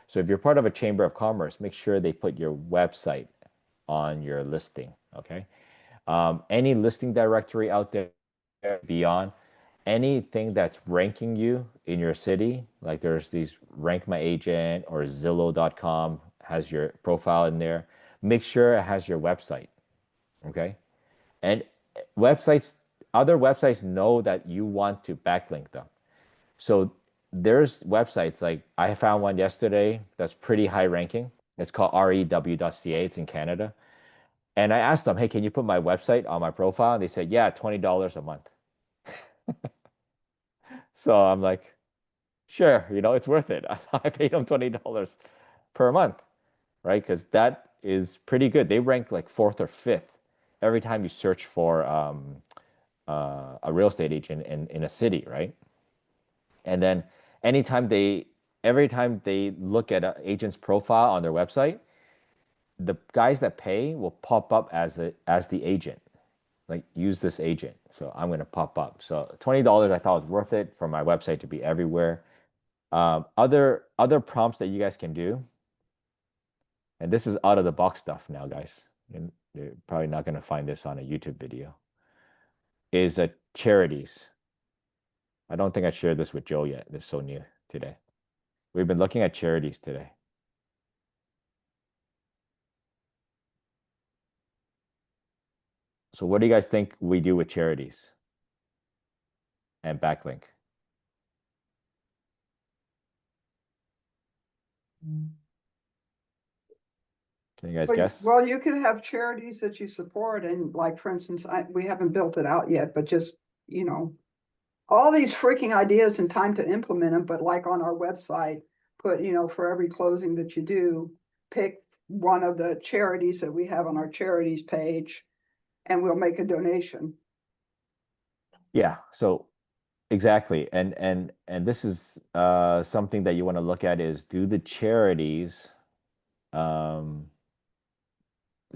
So if you're part of a chamber of commerce, make sure they put your website on your listing. Okay. Any listing directory out there beyond anything that's ranking you in your city, like there's these RankMyAgent or Zillow.com has your profile in there. Make sure it has your website. Okay. And websites, other websites know that you want to backlink them. So there's websites like I found one yesterday that's pretty high ranking. It's called REW.ca. It's in Canada. And I asked them, hey, can you put my website on my profile? And they said, yeah, $20 a month. So I'm like, sure, it's worth it. I paid them $20 per month, right? Because that is pretty good. They rank like fourth or fifth every time you search for a real estate agent in a city, right? And then every time they look at an agent's profile on their website, the guys that pay will pop up as the agent. Like use this agent. So I'm gonna pop up. So $20 I thought was worth it for my website to be everywhere. Other prompts that you guys can do, and this is out of the box stuff now, guys. And you're probably not gonna find this on a YouTube video. Is charities. I don't think I shared this with Joe yet. This is so new today. We've been looking at charities today. So what do you guys think we do with charities and backlink? Can you guys guess? Well, you can have charities that you support, and like, for instance, we haven't built it out yet, but just, all these freaking ideas and time to implement them. But like on our website, put, for every closing that you do, pick one of the charities that we have on our charities page, and we'll make a donation. Yeah, so exactly. And this is something that you want to look at is um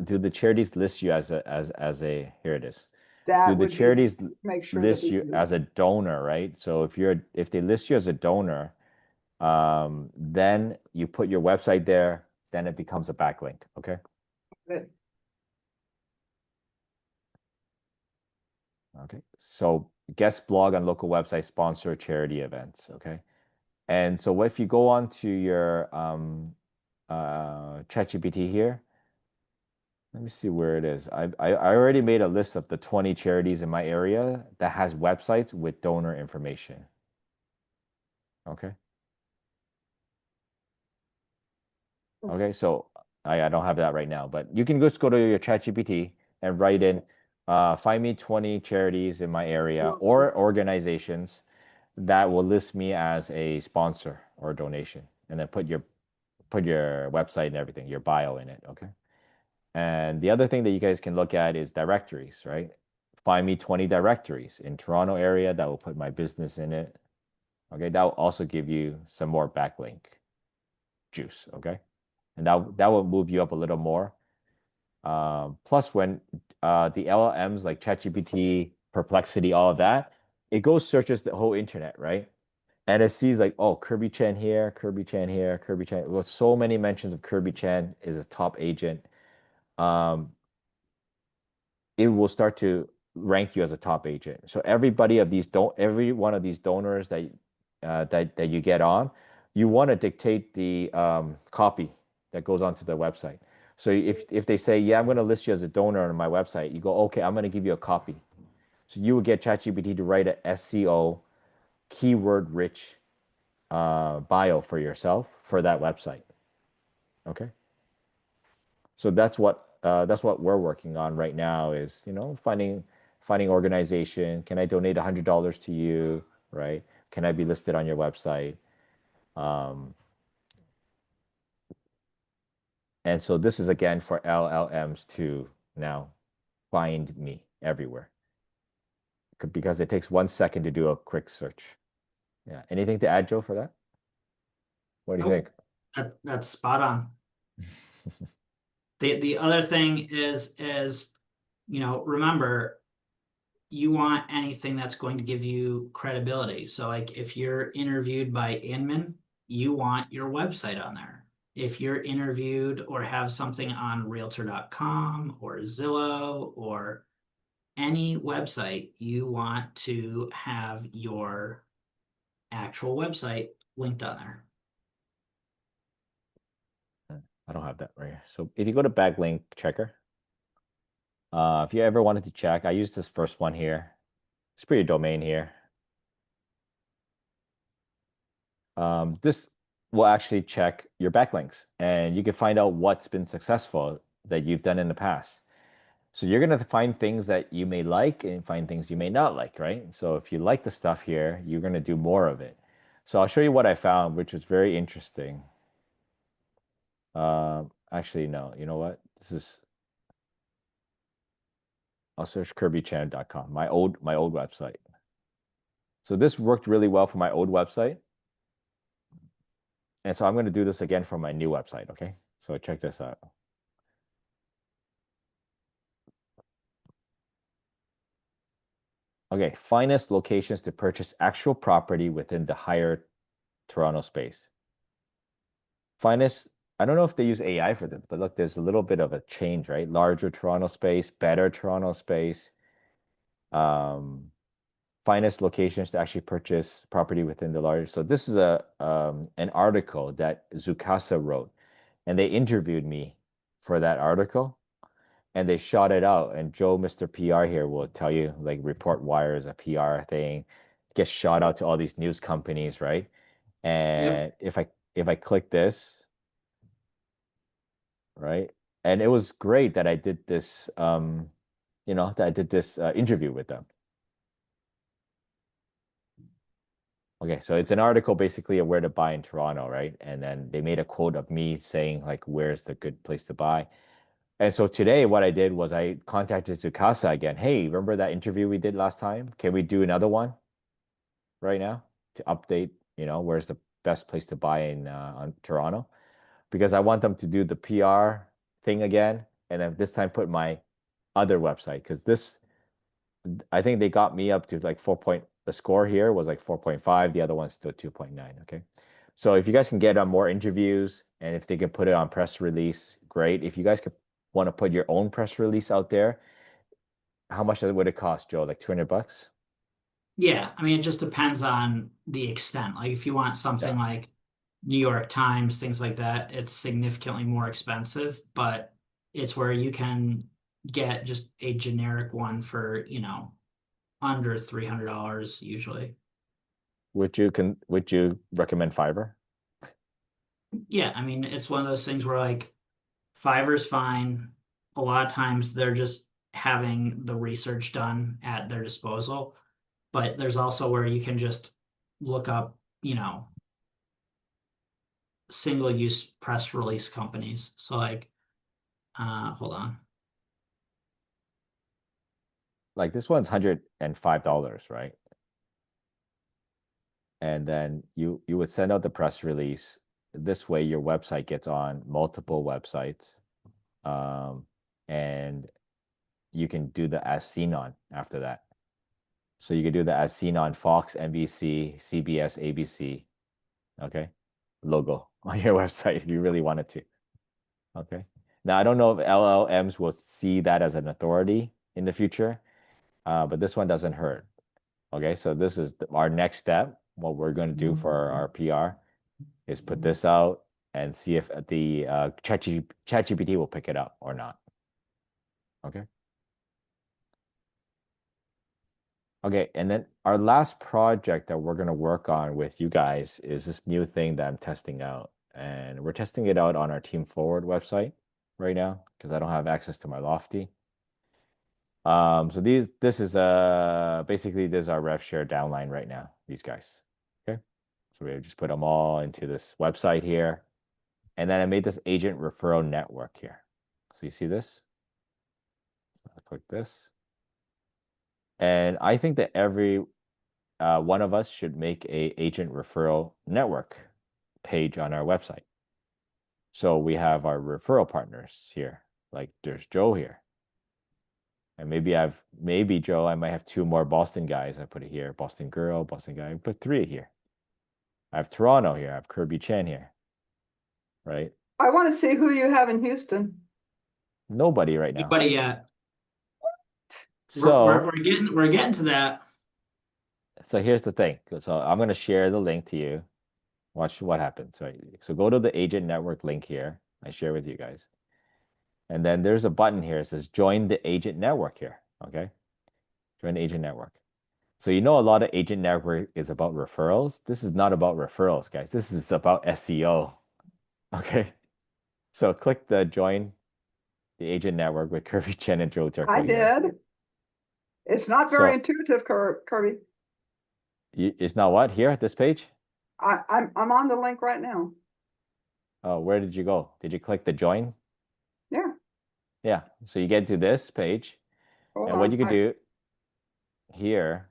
do the charities list you as a here it is. Do That the would be charities make sure that list we you do. as a donor, right? So if they list you as a donor, then you put your website there, then it becomes a backlink, okay? But Okay. So guest blog on local website, sponsor charity events, okay? And so if you go on to your ChatGPT here, let me see where it is. I already made a list of the 20 charities in my area that has websites with donor information. Okay. Okay, so I don't have that right now, but you can just go to your ChatGPT and write in, find me 20 charities in my area or organizations that will list me as a sponsor or a donation, and then put your website and everything, your bio in it. Okay. And the other thing that you guys can look at is directories, right? Find me 20 directories in Toronto area that will put my business in it. Okay, that will also give you some more backlink juice. Okay, and that will move you up a little more. Plus, when the LLMs like ChatGPT, Perplexity, all of that, it goes searches the whole internet, right? And it sees like, oh, Kirby Chen here, Kirby Chen here, Kirby Chen. Well, so many mentions of Kirby Chen is a top agent. Um, it will start to rank you as a top agent. So every one of these donors that you get on, you want to dictate the copy that goes onto the website. So if they say, yeah, I'm going to list you as a donor on my website, you go, okay, I'm going to give you a copy. So you would get ChatGPT to write a SEO keyword rich bio for yourself for that website. Okay. So that's what we're working on right now is, finding organization. Can I donate $100 to you? Right? Can I be listed on your website? Um, and so this is again for LLMs to now find me everywhere because it takes 1 second to do a quick search. Yeah. Anything to add, Joe, for that? What do you Nope. think? That's spot on. The other thing is, remember, you want anything that's going to give you credibility. So like if you're interviewed by Inman, you want your website on there. if you're interviewed or have something on Realtor.com or Zillow or any website, you want to have your actual website linked on there. I don't have that right here. So if you go to backlink checker, if you ever wanted to check, I use this first one here. It's pretty domain here. This will actually check your backlinks, and you can find out what's been successful that you've done in the past. So you're going to find things that you may like and find things you may not like, right? So if you like the stuff here, you're going to do more of it. So I'll show you what I found, which is very interesting. Actually, no, you know what? I'll search kirbychan.com, my old website. So this worked really well for my old website. And so I'm going to do this again for my new website, okay? So check this out. Okay, finest locations to purchase actual property within the higher Toronto space. Finest, I don't know if they use AI for this, but look, there's a little bit of a change, right? Larger Toronto space, better Toronto space. Finest locations to actually purchase property within the larger. So this is an article that Zoocasa wrote, and they interviewed me for that article, and they shot it out. And Joe, Mr. PR here, will tell you like Report Wire is a PR thing, gets shot out to all these news companies, right? And Yep. if I click this, right, and it was great that I did this, that I did this interview with them. Okay, so it's an article basically of where to buy in Toronto, right? And then they made a quote of me saying like, where's the good place to buy? And so today what I did was I contacted Sukasa again. Hey, remember that interview we did last time? Can we do another one right now to update, where's the best place to buy in on Toronto? Because I want them to do the PR thing again, and then this time put my other website because this I think they got me up to like 4 point, the score here was like 4.5. The other one's still 2.9. Okay. So if you guys can get on more interviews and if they can put it on press release, great. If you guys could want to put your own press release out there, how much would it cost, Joe? Like 200 bucks? Yeah, I mean, it just depends on the extent. Like if you want Yeah. something like New York Times, things like that, it's significantly more expensive, but it's where you can get just a generic one for, under $300 usually. Would you recommend Fiverr? Yeah, I mean, it's one of those things where like Fiverr's fine. A lot of times they're just having the research done at their disposal, but there's also where you can just look up, single use press release companies. So like, hold on. Like this one's $105, right? And then you would send out the press release. This way your website gets on multiple websites. And you can do the as seen on after that. So you can do the as seen on Fox, NBC, CBS, ABC, okay, logo on your website if you really wanted to. Okay. Now I don't know if LLMs will see that as an authority in the future, but this one doesn't hurt. Okay, so this is our next step. What we're going to do for our PR is put this out and see if the ChatGPT will pick it up or not. Okay. Okay, and then our last project that we're going to work on with you guys is this new thing that I'm testing out. And we're testing it out on our Team Forward website right now because I don't have access to my Lofty. So this is basically this is our rev share downline right now, these guys. Okay. So we just put them all into this website here. And then I made this agent referral network here. So you see this? So I click this. And I think that every one of us should make a agent referral network page on our website. So we have our referral partners here. Like there's Joe here. And maybe Joe, I might have two more Boston guys. I put it here. Boston girl, Boston guy. I put three here. I have Toronto here. I have Kirby Chan here. Right. I want to see who you have in Houston. Nobody right now. Anybody yet? So We're getting to that. so here's the thing. So I'm gonna share the link to you. Watch what happens. So go to the agent network link here. I share with you guys. And then there's a button here. It says join the agent network here. Okay. Join the agent network. So you know a lot of agent network is about referrals. This is not about referrals, guys. This is about SEO. Okay. So click the join the agent network with Kirby Chen and Joe I Turco here. did. It's not very So intuitive, Kirby. it's not what here at this page? I'm on the link right now. Oh, where did you go? Did you click the join? Yeah, Yeah. So you get to this page, hold and what you on. could do here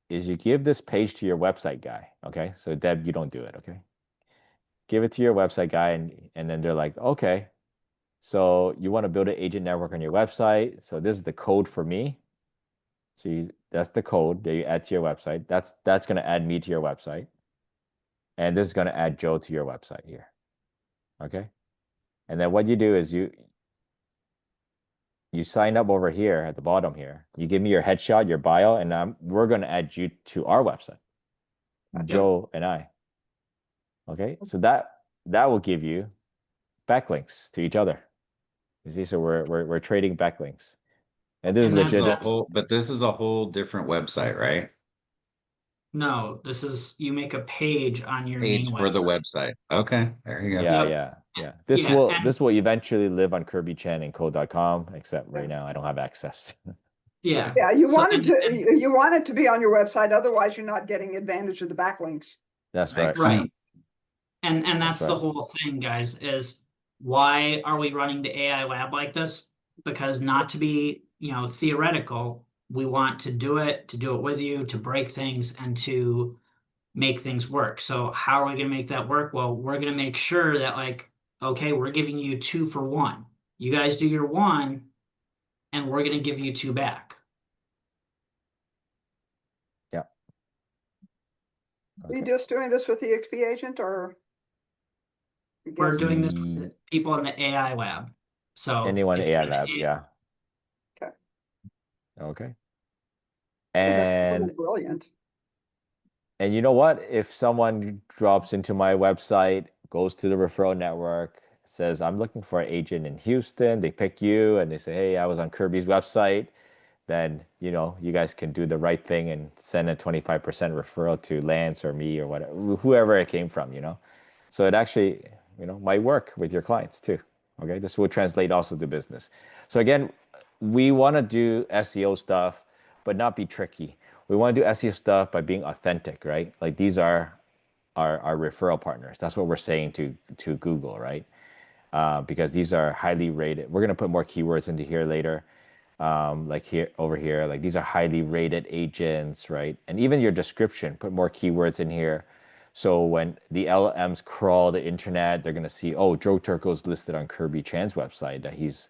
is you give this page to your website guy. Okay. So Deb, you don't do it. Okay. Give it to your website guy, and then they're like, okay, so you want to build an agent network on your website. So this is the code for me. So that's the code that you add to your website. That's going to add me to your website. And this is going to add Joe to your website here. Okay. And then what you do is you sign up over here at the bottom here. You give me your headshot, your bio, and we're going to add you to our website, Joe and I. Okay. So that will give you backlinks to each other. You see, so we're trading backlinks. And this is And This is legit. a whole, but this is a whole different website, right? no, this is you make a page on your main Page for the website. website. Okay, there you go. Yeah, Yep. yeah, yeah. Yeah, This will eventually live on KirbyChan and code.com, except right now I don't have access. yeah. Yeah, you So wanted to you want it to be on your website, otherwise you're not getting advantage of the backlinks. That's right. Makes right. sense. And That's that's the right. whole thing, guys, is why are we running the AI lab like this? Because not to be, theoretical, we want to do it with you, to break things and to make things work. So how are we going to make that work? Well, we're going to make sure that okay, we're giving you 2 for 1. You guys do your one, and we're going to give you 2 back. Yeah. Are you Okay. just doing this with the XP agent or? We're doing this Ye- with people in the AI lab. So Anyone if AI you're in lab, the yeah. Okay. Okay. Hey, that's a little And brilliant. and you know what? If someone drops into my website, goes to the referral network, says, I'm looking for an agent in Houston, they pick you and they say, hey, I was on Kirby's website, then you guys can do the right thing and send a 25% referral to Lance or me or whatever, whoever it came from. So it actually, might work with your clients too. Okay, this will translate also to business. So again, we want to do SEO stuff, but not be tricky. We want to do SEO stuff by being authentic, right? Like these are our referral partners. That's what we're saying to Google, right? Because these are highly rated. We're gonna put more keywords into here later, like here over here. Like these are highly rated agents, right? And even your description, put more keywords in here. So when the LLMs crawl the internet, they're gonna see, oh, Joe Turco's listed on Kirby Chan's website that he's,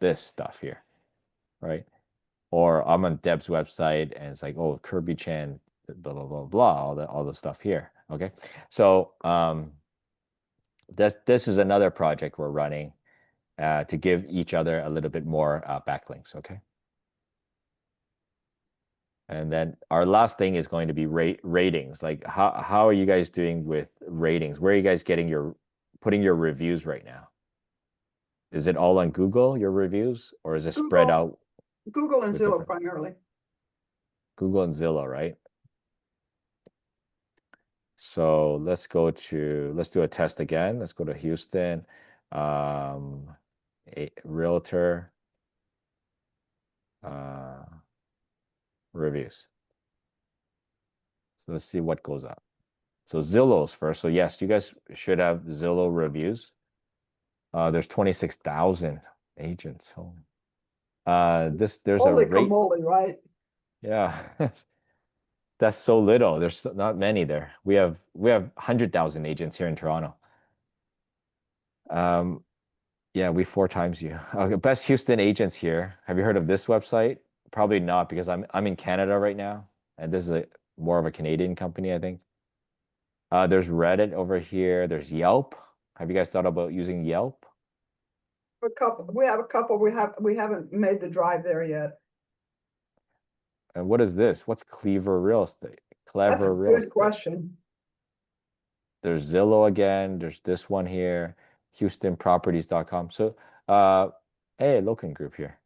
this stuff here, right? Or I'm on Deb's website and it's like, oh, Kirby Chan, blah blah blah blah, all the stuff here. Okay, so this is another project we're running to give each other a little bit more backlinks. Okay. And then our last thing is going to be ratings. Like how are you guys doing with ratings? Where are you guys putting your reviews right now? Is it all on Google, your reviews, or is it spread Google, out Google and with Zillow different primarily. Google and Zillow, right? So let's do a test again. Let's go to Houston, a realtor uh, reviews. So let's see what goes up. So Zillow's first. So yes, you guys should have Zillow reviews. There's 26,000 agents. There's a Holy rate. camole, right? Yeah, that's so little. There's not many there. We have 100,000 agents here in Toronto. Um, yeah, we 4 times you. Okay, best Houston agents here. Have you heard of this website? Probably not because I'm in Canada right now, and this is more of a Canadian company, I think. There's Reddit over here. There's Yelp. Have you guys thought about using Yelp? We have a couple, we haven't made the drive there yet. And what is this? What's Clever Real Estate? That's a Clever Real good Estate. question. There's Zillow again. There's this one here, HoustonProperties.com. So, hey, Locan Group here.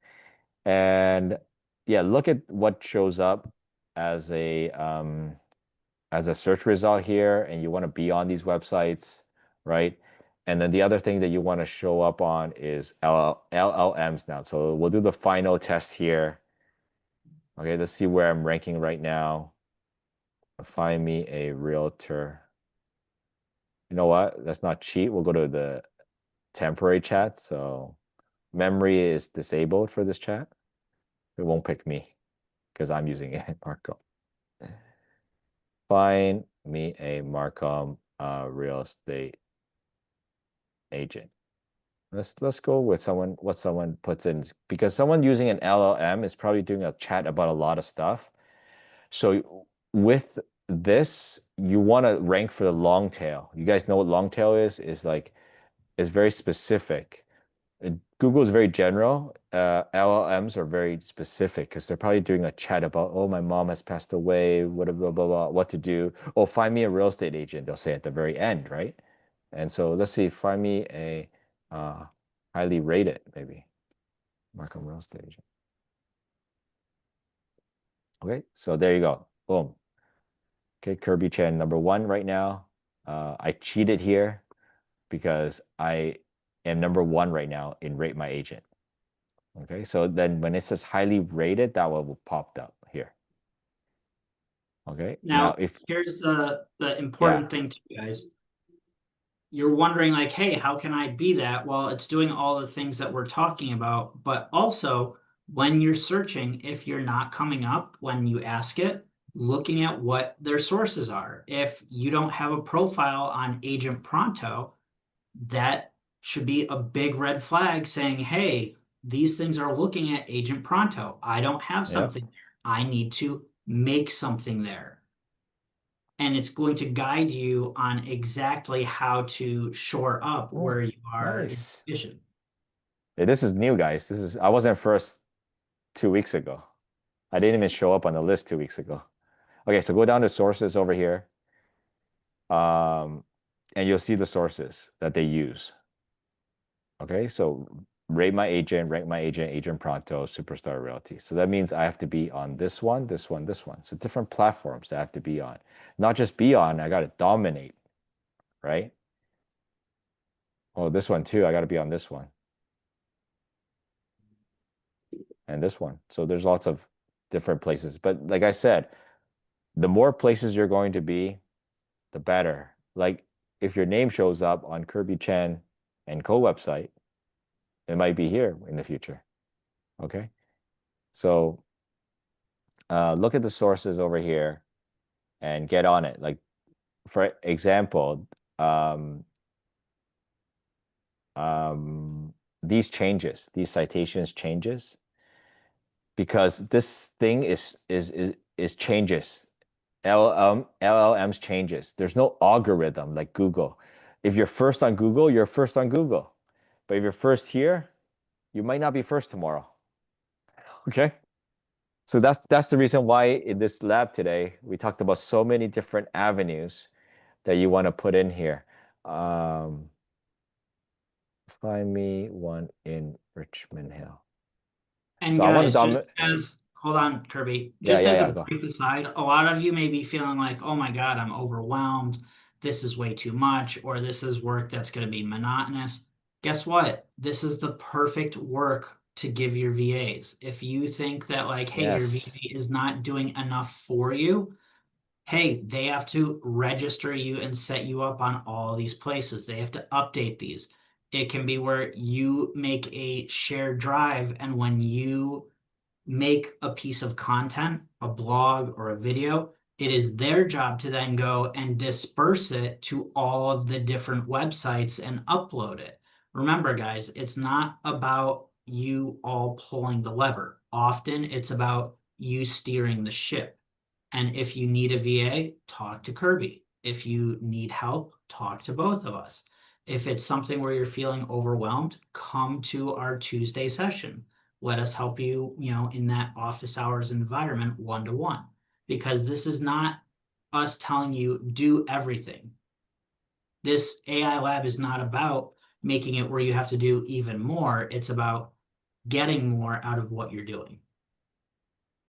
And yeah, look at what shows up as a search result here, and you want to be on these websites, right? And then the other thing that you want to show up on is LLMs now. So we'll do the final test here. Okay, let's see where I'm ranking right now. Find me a realtor. You know what? Let's not cheat. We'll go to the temporary chat. So memory is disabled for this chat. It won't pick me because I'm using it, Marco. Find me a Markham real estate agent. Let's go with what someone puts in, because someone using an LLM is probably doing a chat about a lot of stuff. So with this, you want to rank for the long tail. You guys know what long tail is? Is very specific. Google is very general. LLMs are very specific because they're probably doing a chat about, oh, my mom has passed away, what blah, blah, blah, what to do. Oh, find me a real estate agent, they'll say at the very end, right? And so let's see, find me a highly rated, maybe. Markham real estate agent. Okay, so there you go. Boom. Okay, Kirby Chen, #1 right now. I cheated here because I am #1 right now in Rate My Agent. Okay, so then when it says highly rated, that will pop up here. Okay, Now, if here's the important thing to you guys. You're wondering like, hey, how can I be that? Well, it's doing all the things that we're talking about, but also when you're searching, if you're not coming up when you ask it, looking at what their sources are. If you don't have a profile on Agent Pronto, that should be a big red flag saying, hey, these things are looking at Agent Pronto. I don't have something there. I need to make something there. And it's going to guide you on exactly how to shore up where you are in nice. vision. Hey, this is new, guys. I wasn't first 2 weeks ago. I didn't even show up on the list 2 weeks ago. Okay, so go down to sources over here. And you'll see the sources that they use. Okay, so Rate My Agent, RankMyAgent, Agent Pronto, Superstar Realty. So that means I have to be on this one, this one, this one. So different platforms that I have to be on. Not just be on, I got to dominate, right? Oh, this one too, I got to be on this one. And this one. So there's lots of different places. But like I said, the more places you're going to be, the better. Like if your name shows up on Kirby Chen and Co website, it might be here in the future. Okay. So look at the sources over here and get on it. Like for example, these citations changes, because this thing is changes. LLMs changes. There's no algorithm like Google. If you're first on Google, you're first on Google. But if you're first here, you might not be first tomorrow. Okay? So that's the reason why in this lab today, we talked about so many different avenues that you want to put in here. Find me one in Richmond Hill. And So I want guys, to hold on, Kirby, just yeah, as a go. brief aside, a lot of you may be feeling like, oh my God, I'm overwhelmed. This is way too much, or this is work that's going to be monotonous. Guess what? This is the perfect work to give your VAs. If you think that like, hey, your Yes. VA is not doing enough for you, hey, they have to register you and set you up on all these places. They have to update these. It can be where you make a shared drive, and when you make a piece of content, a blog or a video, it is their job to then go and disperse it to all of the different websites and upload it. Remember, guys, it's not about you all pulling the lever. Often it's about you steering the ship. And if you need a VA, talk to Kirby. If you need help, talk to both of us. If it's something where you're feeling overwhelmed, come to our Tuesday session. Let us help you, in that office hours environment one-to-one. Because this is not us telling you do everything. This AI lab is not about making it where you have to do even more. It's about getting more out of what you're doing.